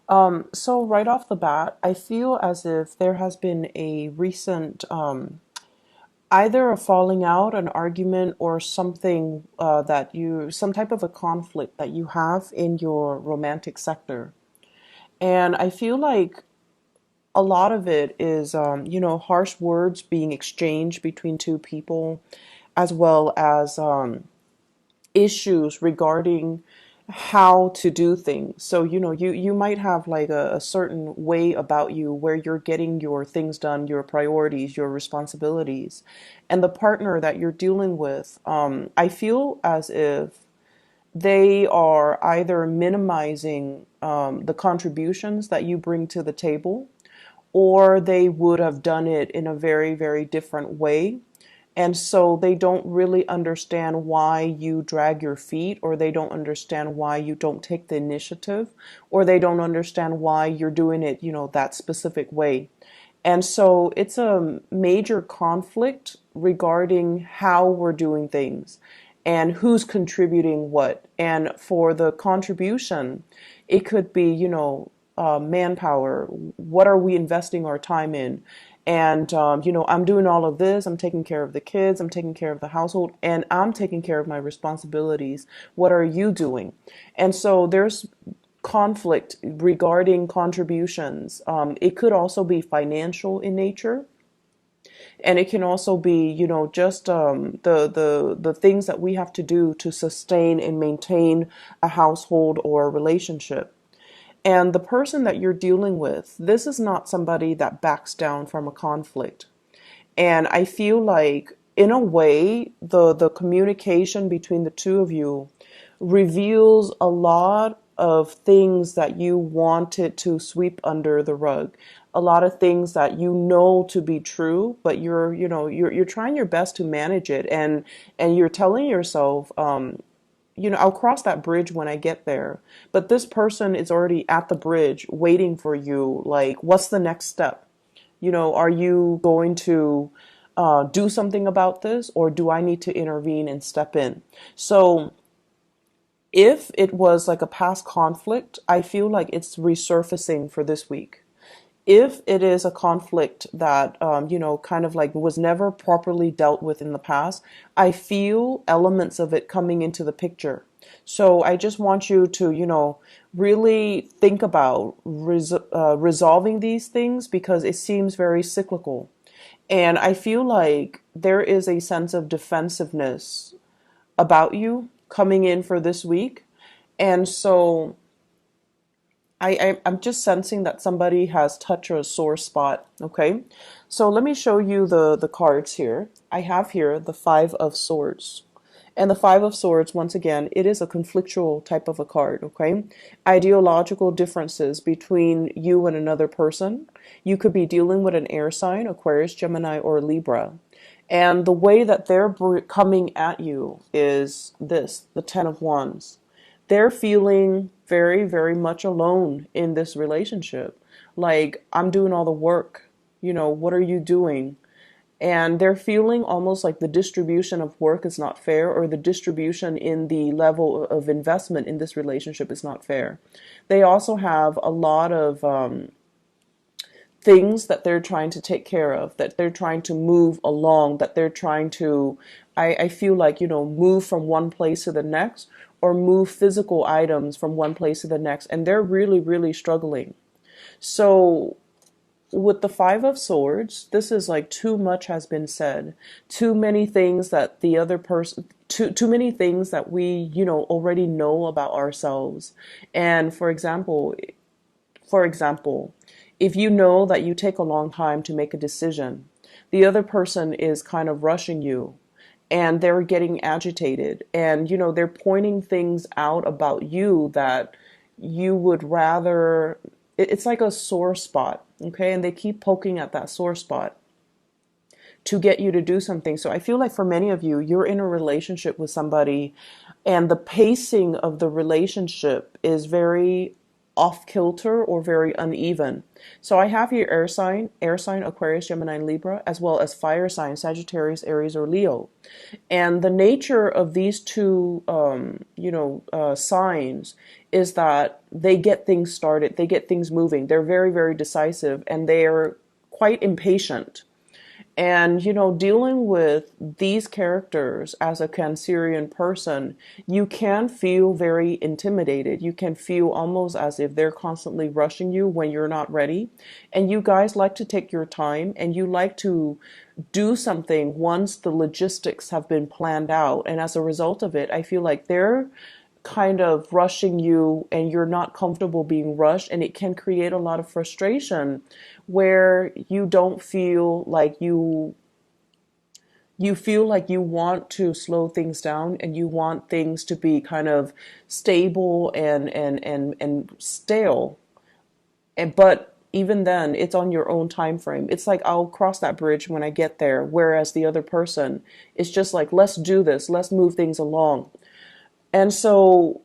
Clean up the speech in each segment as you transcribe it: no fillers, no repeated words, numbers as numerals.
So right off the bat, I feel as if there has been a recent either a falling out, an argument, or something some type of a conflict that you have in your romantic sector. And I feel like a lot of it is, harsh words being exchanged between two people, as well as issues regarding how to do things. So, you might have like a certain way about you where you're getting your things done, your priorities, your responsibilities. And the partner that you're dealing with, I feel as if they are either minimizing the contributions that you bring to the table, or they would have done it in a very, very different way. And so they don't really understand why you drag your feet, or they don't understand why you don't take the initiative, or they don't understand why you're doing it, that specific way. And so it's a major conflict regarding how we're doing things and who's contributing what. And for the contribution, it could be, manpower. What are we investing our time in? And, I'm doing all of this. I'm taking care of the kids. I'm taking care of the household, and I'm taking care of my responsibilities. What are you doing? And so there's conflict regarding contributions. It could also be financial in nature, and it can also be, just the things that we have to do to sustain and maintain a household or a relationship. And the person that you're dealing with, this is not somebody that backs down from a conflict. And I feel like, in a way, the communication between the two of you reveals a lot of things that you wanted to sweep under the rug. A lot of things that you know to be true, but you're trying your best to manage it, and you're telling yourself, I'll cross that bridge when I get there. But this person is already at the bridge waiting for you. Like, what's the next step? Are you going to do something about this, or do I need to intervene and step in? So if it was like a past conflict, I feel like it's resurfacing for this week. If it is a conflict that, kind of like was never properly dealt with in the past, I feel elements of it coming into the picture. So I just want you to, really think about resolving these things, because it seems very cyclical. And I feel like there is a sense of defensiveness about you coming in for this week. And so I'm just sensing that somebody has touched a sore spot. Okay. So let me show you the cards here. I have here the Five of Swords. And the Five of Swords, once again, it is a conflictual type of a card, okay? Ideological differences between you and another person. You could be dealing with an air sign, Aquarius, Gemini, or Libra. And the way that they're coming at you is this, the Ten of Wands. They're feeling very, very much alone in this relationship. Like, I'm doing all the work. What are you doing? And they're feeling almost like the distribution of work is not fair, or the distribution in the level of investment in this relationship is not fair. They also have a lot of things that they're trying to take care of, that they're trying to move along, that they're trying to, I feel like, move from one place to the next, or move physical items from one place to the next. And they're really, really struggling. So with the Five of Swords, this is like too much has been said. Too many things that the other person, too many things that we, already know about ourselves. And for example, if you know that you take a long time to make a decision, the other person is kind of rushing you, and they're getting agitated, and they're pointing things out about you that you would rather, it's like a sore spot, okay? And they keep poking at that sore spot to get you to do something. So I feel like for many of you, you're in a relationship with somebody, and the pacing of the relationship is very off kilter or very uneven. So I have here air sign, Aquarius, Gemini, and Libra, as well as fire sign, Sagittarius, Aries, or Leo. And the nature of these two, signs is that they get things started, they get things moving. They're very, very decisive, and they are quite impatient. And, dealing with these characters as a Cancerian person, you can feel very intimidated. You can feel almost as if they're constantly rushing you when you're not ready. And you guys like to take your time, and you like to do something once the logistics have been planned out. And as a result of it, I feel like they're kind of rushing you and you're not comfortable being rushed, and it can create a lot of frustration where you don't feel like you feel like you want to slow things down, and you want things to be kind of stable and stale. But even then, it's on your own time frame. It's like I'll cross that bridge when I get there, whereas the other person is just like, let's do this, let's move things along. And so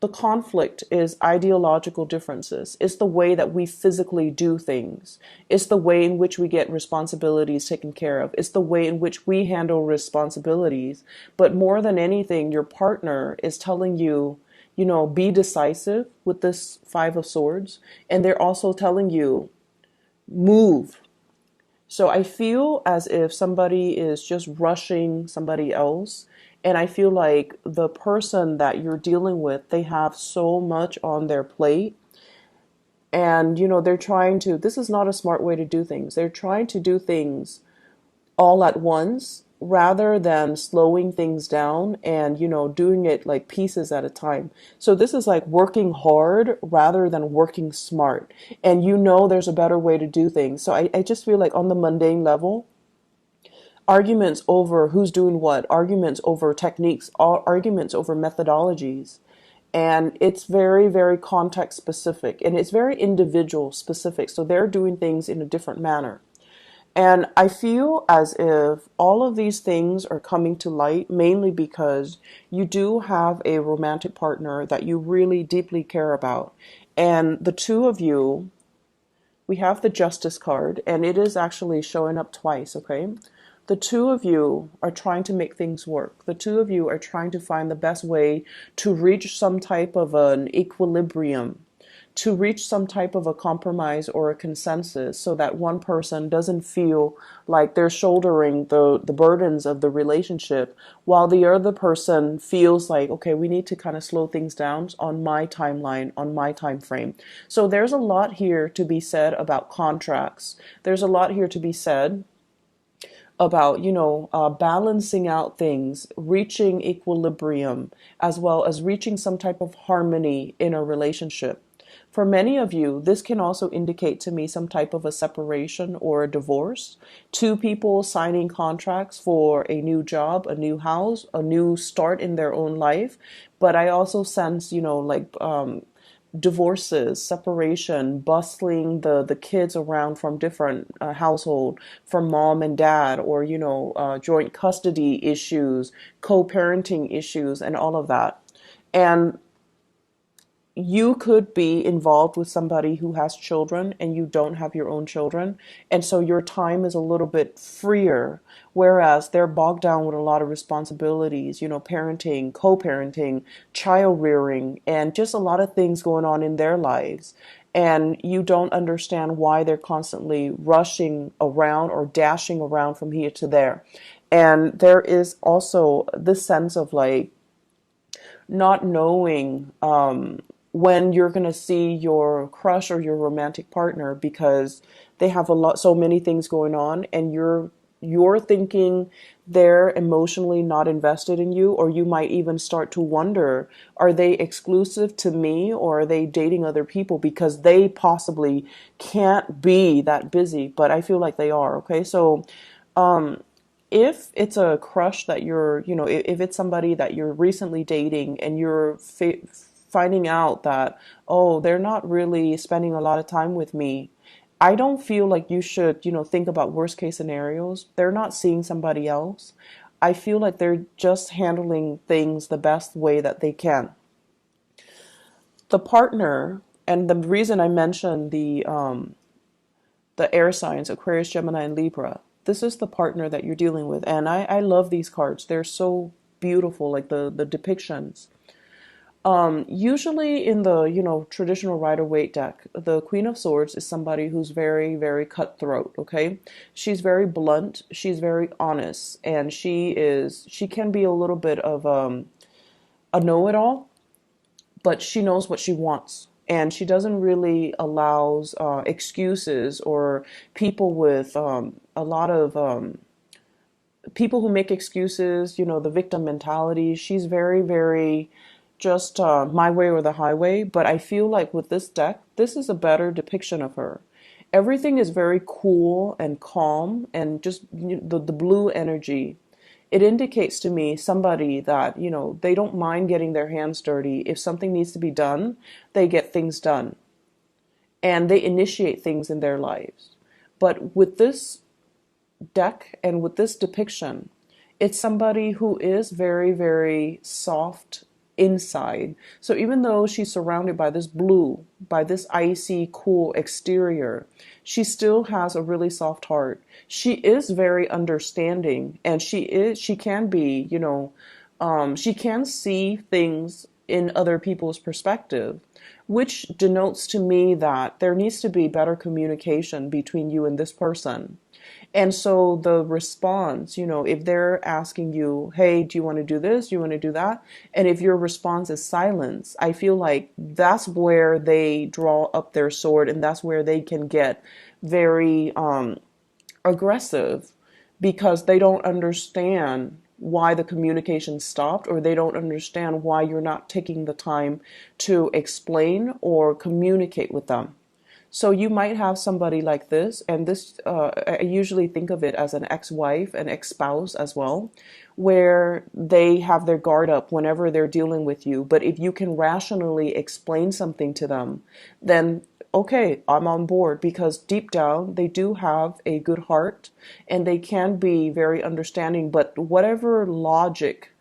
the conflict is ideological differences. It's the way that we physically do things. It's the way in which we get responsibilities taken care of. It's the way in which we handle responsibilities. But more than anything, your partner is telling you, be decisive with this Five of Swords. And they're also telling you, move. So I feel as if somebody is just rushing somebody else. And I feel like the person that you're dealing with, they have so much on their plate. And, they're trying to, this is not a smart way to do things. They're trying to do things all at once rather than slowing things down and, doing it like pieces at a time. So this is like working hard rather than working smart. And there's a better way to do things. So I just feel like on the mundane level, arguments over who's doing what, arguments over techniques, arguments over methodologies. And it's very, very context specific, and it's very individual specific. So they're doing things in a different manner. And I feel as if all of these things are coming to light mainly because you do have a romantic partner that you really deeply care about. And the two of you, we have the Justice card, and it is actually showing up twice, okay? The two of you are trying to make things work. The two of you are trying to find the best way to reach some type of an equilibrium, to reach some type of a compromise or a consensus so that one person doesn't feel like they're shouldering the burdens of the relationship while the other person feels like, okay, we need to kind of slow things down on my timeline, on my time frame. So there's a lot here to be said about contracts. There's a lot here to be said about, balancing out things, reaching equilibrium, as well as reaching some type of harmony in a relationship. For many of you, this can also indicate to me some type of a separation or a divorce. Two people signing contracts for a new job, a new house, a new start in their own life. But I also sense, divorces, separation, bustling the kids around from different household, from mom and dad, or joint custody issues, co-parenting issues, and all of that. And you could be involved with somebody who has children and you don't have your own children. And so your time is a little bit freer, whereas they're bogged down with a lot of responsibilities, parenting, co-parenting, child rearing, and just a lot of things going on in their lives. And you don't understand why they're constantly rushing around or dashing around from here to there. And there is also this sense of like not knowing when you're going to see your crush or your romantic partner because they have so many things going on, and you're thinking they're emotionally not invested in you, or you might even start to wonder, are they exclusive to me, or are they dating other people, because they possibly can't be that busy, but I feel like they are. Okay, so if it's a crush that if it's somebody that you're recently dating and you're finding out that, oh, they're not really spending a lot of time with me, I don't feel like you should, think about worst case scenarios. They're not seeing somebody else. I feel like they're just handling things the best way that they can. The partner And the reason I mentioned the air signs, Aquarius, Gemini, and Libra, this is the partner that you're dealing with. And I love these cards. They're so beautiful, like the depictions. Usually in the, traditional Rider-Waite deck, the Queen of Swords is somebody who's very, very cutthroat, okay? She's very blunt, she's very honest, and she can be a little bit of a know-it-all, but she knows what she wants. And she doesn't really allows excuses or people with a lot of people who make excuses, the victim mentality. She's very, very just my way or the highway. But I feel like with this deck, this is a better depiction of her. Everything is very cool and calm and just the blue energy. It indicates to me somebody that, they don't mind getting their hands dirty. If something needs to be done, they get things done and they initiate things in their lives. But with this deck and with this depiction, it's somebody who is very, very soft inside. So even though she's surrounded by this blue, by this icy, cool exterior, she still has a really soft heart. She is very understanding, and she can be, she can see things in other people's perspective, which denotes to me that there needs to be better communication between you and this person. And so the response, if they're asking you, hey, do you want to do this? Do you want to do that? And if your response is silence, I feel like that's where they draw up their sword, and that's where they can get very aggressive because they don't understand why the communication stopped, or they don't understand why you're not taking the time to explain or communicate with them. So you might have somebody like this, and this, I usually think of it as an ex-wife, an ex-spouse as well, where they have their guard up whenever they're dealing with you. But if you can rationally explain something to them, then okay, I'm on board, because deep down they do have a good heart and they can be very understanding. But whatever logic,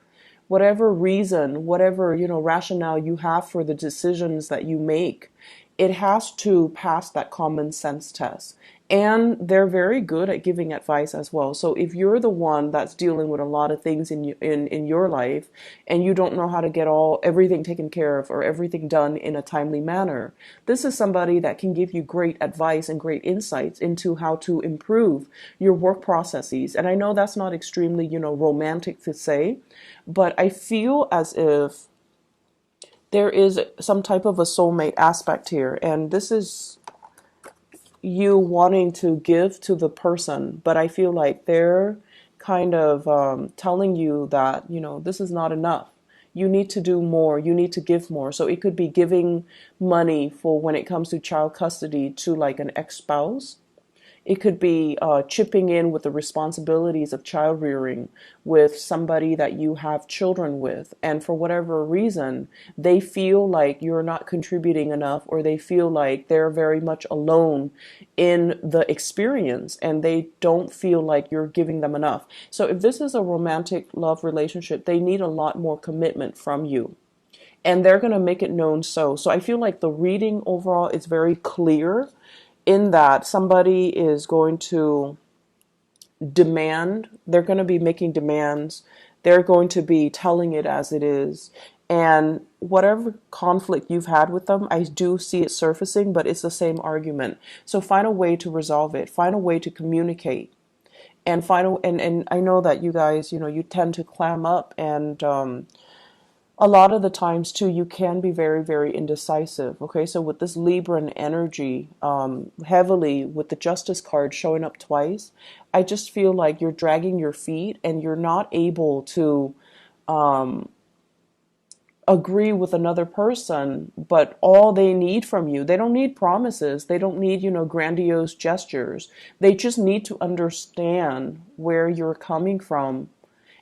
whatever reason, whatever, rationale you have for the decisions that you make, it has to pass that common sense test. And they're very good at giving advice as well. So if you're the one that's dealing with a lot of things in your life, and you don't know how to get everything taken care of or everything done in a timely manner, this is somebody that can give you great advice and great insights into how to improve your work processes. And I know that's not extremely, romantic to say, but I feel as if there is some type of a soulmate aspect here, and this is you wanting to give to the person, but I feel like they're kind of telling you that, this is not enough. You need to do more. You need to give more. So it could be giving money for when it comes to child custody to like an ex-spouse. It could be chipping in with the responsibilities of child rearing with somebody that you have children with. And for whatever reason, they feel like you're not contributing enough, or they feel like they're very much alone in the experience and they don't feel like you're giving them enough. So if this is a romantic love relationship, they need a lot more commitment from you. And they're going to make it known so. So I feel like the reading overall is very clear in that somebody is going to demand, they're going to be making demands, they're going to be telling it as it is. And whatever conflict you've had with them, I do see it surfacing, but it's the same argument. So find a way to resolve it, find a way to communicate. And and I know that you guys, you tend to clam up, and a lot of the times too, you can be very, very indecisive. Okay, so with this Libran energy, heavily with the Justice card showing up twice, I just feel like you're dragging your feet and you're not able to agree with another person. But all they need from you, they don't need promises, they don't need, grandiose gestures. They just need to understand where you're coming from.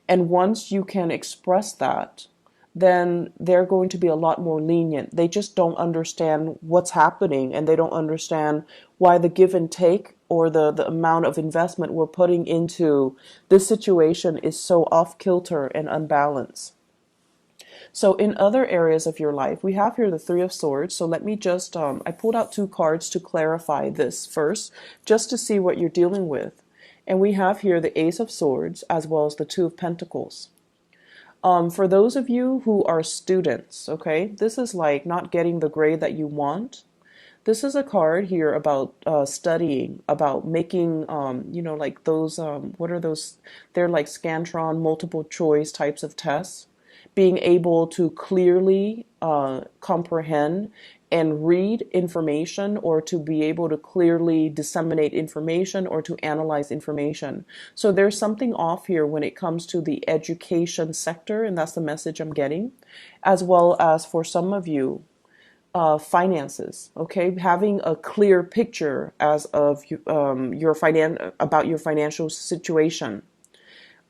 And once you can express that, then they're going to be a lot more lenient. They just don't understand what's happening, and they don't understand why the give and take, or the amount of investment we're putting into this situation, is so off kilter and unbalanced. So in other areas of your life, we have here the Three of Swords. So let me just, I pulled out two cards to clarify this first, just to see what you're dealing with. And we have here the Ace of Swords as well as the Two of Pentacles. For those of you who are students, okay, this is like not getting the grade that you want. This is a card here about studying, about making, like those, what are those? They're like Scantron multiple choice types of tests. Being able to clearly comprehend and read information, or to be able to clearly disseminate information or to analyze information. So there's something off here when it comes to the education sector, and that's the message I'm getting, as well as for some of you, finances. Okay, having a clear picture as of about your financial situation.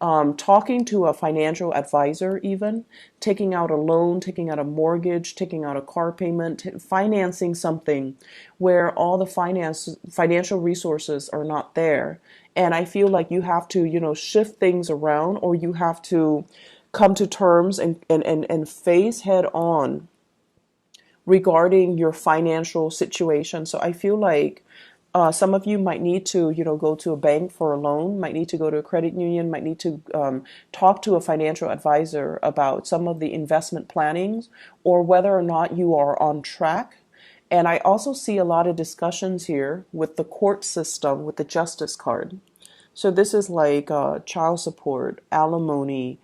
Talking to a financial advisor, even taking out a loan, taking out a mortgage, taking out a car payment, financing something where all the financial resources are not there. And I feel like you have to, shift things around, or you have to come to terms and face head on regarding your financial situation. So I feel like some of you might need to, go to a bank for a loan, might need to go to a credit union, might need to talk to a financial advisor about some of the investment plannings, or whether or not you are on track. And I also see a lot of discussions here with the court system, with the justice card. So this is like child support, alimony,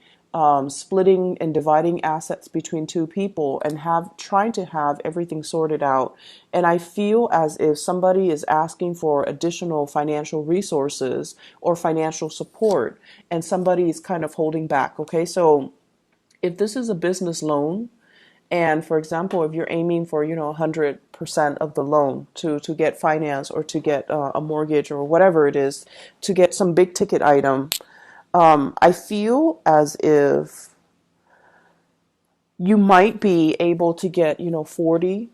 splitting and dividing assets between two people, and trying to have everything sorted out. And I feel as if somebody is asking for additional financial resources or financial support, and somebody is kind of holding back. Okay, so if this is a business loan, and for example, if you're aiming for, 100% of the loan to get finance, or to get a mortgage, or whatever it is, to get some big ticket item, I feel as if you might be able to get, 40%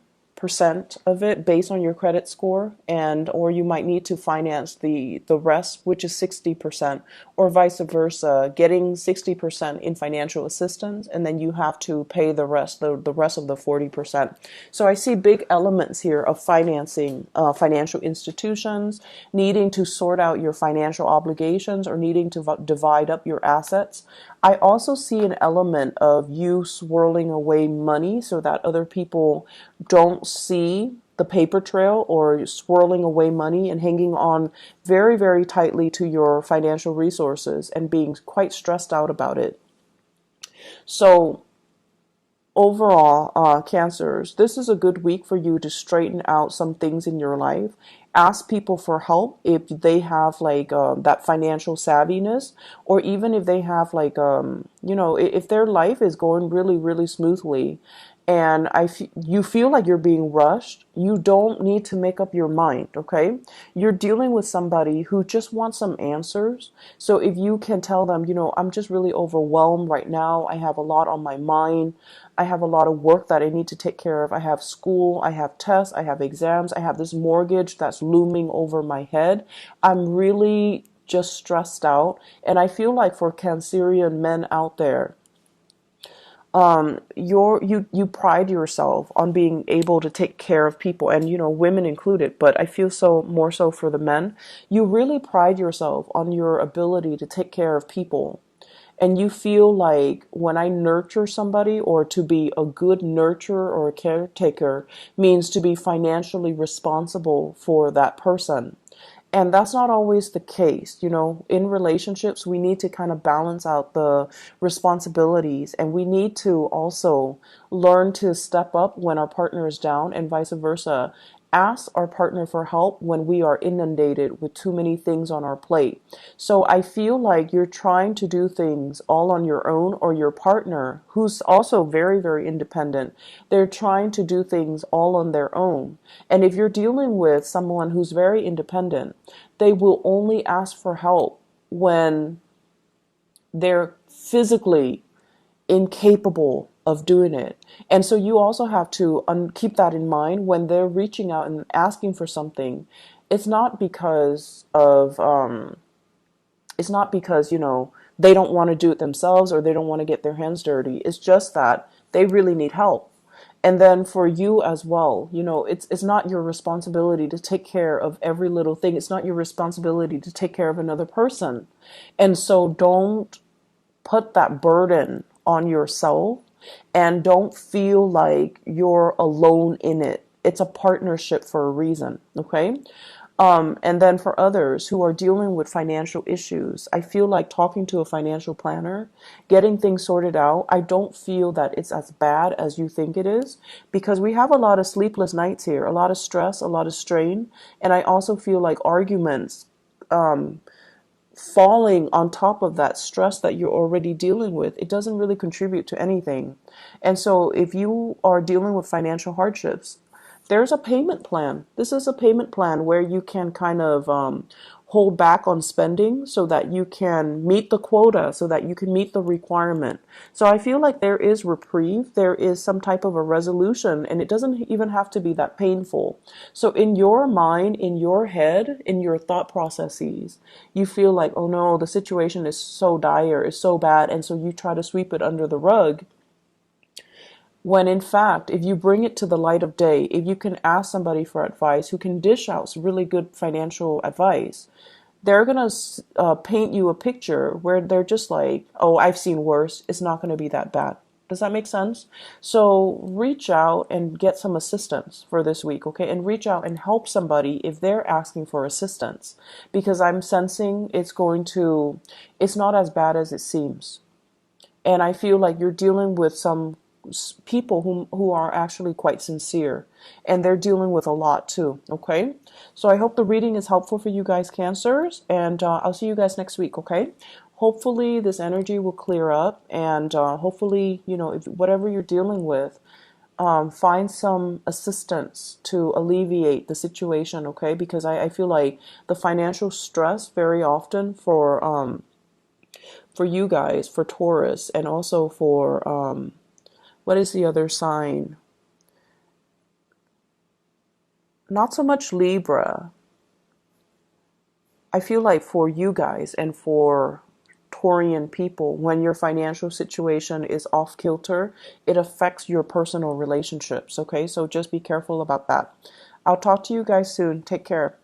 of it based on your credit score, and or you might need to finance the rest, which is 60%, or vice versa, getting 60% in financial assistance, and then you have to pay the rest, the rest of the 40%. So I see big elements here of financing financial institutions, needing to sort out your financial obligations, or needing to divide up your assets. I also see an element of you swirling away money so that other people don't see the paper trail, or swirling away money and hanging on very, very tightly to your financial resources and being quite stressed out about it. So overall, Cancers, this is a good week for you to straighten out some things in your life. Ask people for help if they have like that financial savviness, or even if they have like, if their life is going really, really smoothly, and you feel like you're being rushed, you don't need to make up your mind, okay? You're dealing with somebody who just wants some answers. So if you can tell them, I'm just really overwhelmed right now. I have a lot on my mind. I have a lot of work that I need to take care of. I have school, I have tests, I have exams, I have this mortgage that's looming over my head. I'm really just stressed out. And I feel like for Cancerian men out there, you pride yourself on being able to take care of people, and women included, but I feel so more so for the men. You really pride yourself on your ability to take care of people. And you feel like, when I nurture somebody, or to be a good nurturer or a caretaker, means to be financially responsible for that person. And that's not always the case. In relationships, we need to kind of balance out the responsibilities, and we need to also learn to step up when our partner is down, and vice versa. Ask our partner for help when we are inundated with too many things on our plate. So I feel like you're trying to do things all on your own, or your partner, who's also very, very independent, they're trying to do things all on their own. And if you're dealing with someone who's very independent, they will only ask for help when they're physically incapable of doing it. And so you also have to keep that in mind when they're reaching out and asking for something. It's not because of it's not because they don't want to do it themselves, or they don't want to get their hands dirty. It's just that They really need help. And then for you as well, it's not your responsibility to take care of every little thing. It's not your responsibility to take care of another person. And so don't put that burden on yourself, and don't feel like you're alone in it. It's a partnership for a reason, okay? And then for others who are dealing with financial issues, I feel like talking to a financial planner, getting things sorted out, I don't feel that it's as bad as you think it is, because we have a lot of sleepless nights here, a lot of stress, a lot of strain. And I also feel like arguments falling on top of that stress that you're already dealing with, it doesn't really contribute to anything. And so if you are dealing with financial hardships, there's a payment plan. This is a payment plan where you can kind of hold back on spending so that you can meet the quota, so that you can meet the requirement. So I feel like there is reprieve, there is some type of a resolution, and it doesn't even have to be that painful. So in your mind, in your head, in your thought processes, you feel like, oh no, the situation is so dire, is so bad, and so you try to sweep it under the rug. When in fact, if you bring it to the light of day, if you can ask somebody for advice who can dish out really good financial advice, they're going to paint you a picture where they're just like, oh, I've seen worse. It's not going to be that bad. Does that make sense? So reach out and get some assistance for this week, okay? And reach out and help somebody if they're asking for assistance, because I'm sensing it's not as bad as it seems. And I feel like you're dealing with some people who are actually quite sincere, and they're dealing with a lot too, okay? So I hope the reading is helpful for you guys, Cancers, and I'll see you guys next week, okay? Hopefully this energy will clear up, and hopefully, if whatever you're dealing with, find some assistance to alleviate the situation, okay? Because I feel like the financial stress very often for you guys, for Taurus, and also for what is the other sign? Not so much Libra. I feel like for you guys and for Taurian people, when your financial situation is off kilter, it affects your personal relationships, okay? So just be careful about that. I'll talk to you guys soon. Take care.